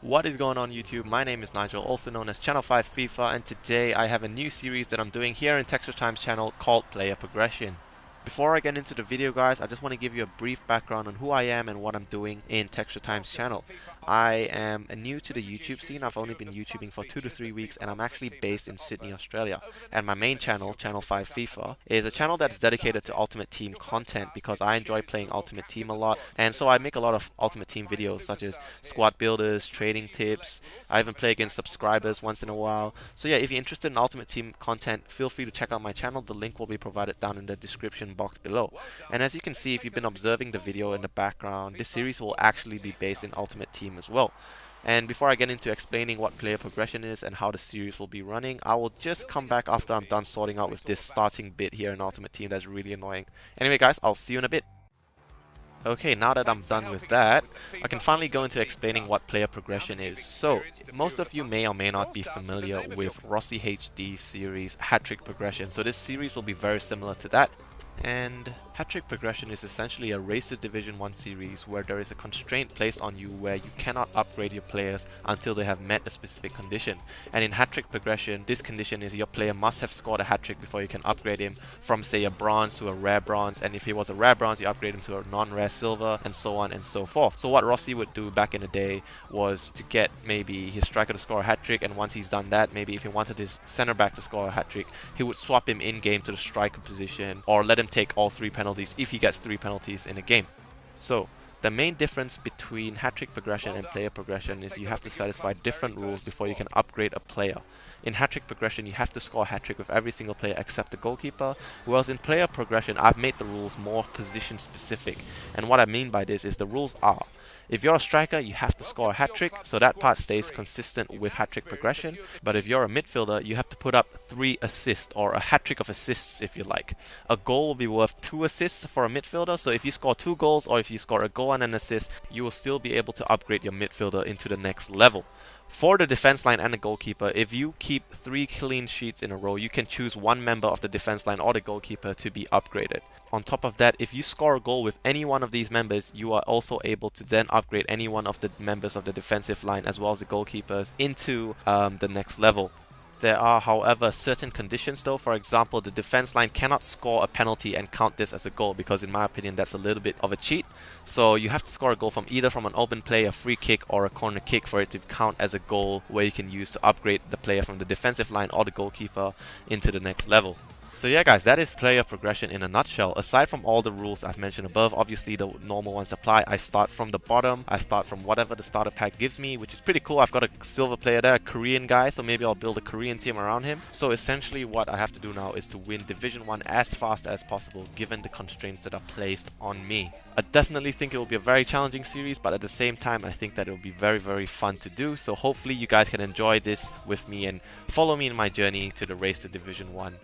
What is going on YouTube? My name is Nigel, also known as Channel 5 FIFA, and today I have a new series that I'm doing here in Texture Times channel called Player Progression. Before I get into the video guys, I just want to give you a brief background on who I am and what I'm doing in Texture Times channel. I am new to the YouTube scene. I've only been YouTubing for 2 to 3 weeks and I'm actually based in Sydney, Australia. And my main channel, Channel 5 FIFA, is a channel that's dedicated to Ultimate Team content because I enjoy playing Ultimate Team a lot. And so I make a lot of Ultimate Team videos such as squad builders, trading tips. I even play against subscribers once in a while. So yeah, if you're interested in Ultimate Team content, feel free to check out my channel. The link will be provided down in the description box below. And as you can see, if you've been observing the video in the background, this series will actually be based in Ultimate Team as well. And before I get into explaining what player progression is and how the series will be running, I will just come back after I'm done sorting out with this starting bit here in Ultimate Team that's really annoying. Anyway guys, I'll see you in a bit. Okay, now that I'm done with that, I can finally go into explaining what player progression is. So, most of you may or may not be familiar with Rossi HD series Hat-Trick Progression. So this series will be very similar to that. And Hat-Trick Progression is essentially a Race to Division 1 series where there is a constraint placed on you where you cannot upgrade your players until they have met a specific condition. And in Hat-Trick Progression, this condition is your player must have scored a hat-trick before you can upgrade him from say a bronze to a rare bronze, and if he was a rare bronze you upgrade him to a non-rare silver, and so on and so forth. So what Rossi would do back in the day was to get maybe his striker to score a hat-trick, and once he's done that, maybe if he wanted his center back to score a hat-trick, he would swap him in-game to the striker position or let him take all 3 penalties if he gets 3 penalties in a game. So the main difference between hat-trick progression and player progression is you have to satisfy different rules before you can upgrade a player. In hat-trick progression you have to score a hat-trick with every single player except the goalkeeper, whereas in player progression I've made the rules more position specific. And what I mean by this is the rules are: if you're a striker, you have to score a hat-trick, so that part stays consistent with hat-trick progression. But if you're a midfielder, you have to put up 3 assists, or a hat-trick of assists if you like. A goal will be worth 2 assists for a midfielder, so if you score 2 goals or if you score a goal and an assist, you will still be able to upgrade your midfielder into the next level. For the defense line and the goalkeeper, if you keep 3 clean sheets in a row, you can choose one member of the defense line or the goalkeeper to be upgraded. On top of that, if you score a goal with any one of these members, you are also able to then upgrade any one of the members of the defensive line as well as the goalkeepers into the next level. There are, however, certain conditions though. For example, the defense line cannot score a penalty and count this as a goal because in my opinion that's a little bit of a cheat. So you have to score a goal from either from an open play, a free kick or a corner kick for it to count as a goal where you can use to upgrade the player from the defensive line or the goalkeeper into the next level. So yeah guys, that is player progression in a nutshell. Aside from all the rules I've mentioned above, obviously the normal ones apply. I start from the bottom, I start from whatever the starter pack gives me, which is pretty cool. I've got a silver player there, a Korean guy, so maybe I'll build a Korean team around him. So essentially what I have to do now is to win Division 1 as fast as possible given the constraints that are placed on me. I definitely think it will be a very challenging series, but at the same time I think that it will be very fun to do. So hopefully you guys can enjoy this with me and follow me in my journey to the race to Division 1.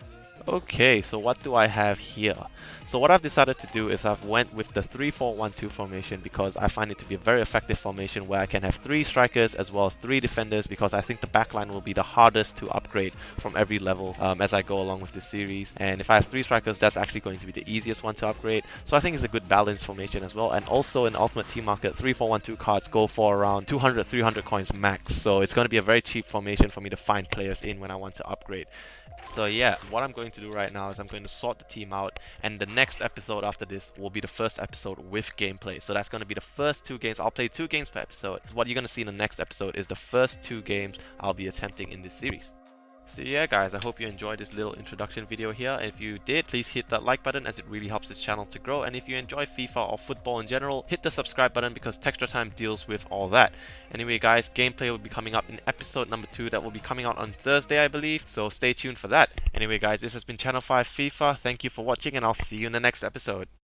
Okay, so what do I have here? So what I've decided to do is I've went with the 3-4-1-2 formation because I find it to be a very effective formation where I can have 3 strikers as well as 3 defenders, because I think the backline will be the hardest to upgrade from every level as I go along with this series. And if I have 3 strikers, that's actually going to be the easiest one to upgrade. So I think it's a good balanced formation as well. And also in Ultimate Team Market, 3-4-1-2 cards go for around 200-300 coins max. So it's going to be a very cheap formation for me to find players in when I want to upgrade. So yeah, what I'm going to do right now is I'm going to sort the team out, and the next episode after this will be the first episode with gameplay. So that's going to be the first 2 games. I'll play 2 games per episode. What you're going to see in the next episode is the first 2 games I'll be attempting in this series. So yeah guys, I hope you enjoyed this little introduction video here. If you did, please hit that like button as it really helps this channel to grow. And if you enjoy FIFA or football in general, hit the subscribe button because Texture Time deals with all that. Anyway guys, gameplay will be coming up in episode number 2 that will be coming out on Thursday I believe. So stay tuned for that. Anyway guys, this has been Channel 5 FIFA. Thank you for watching and I'll see you in the next episode.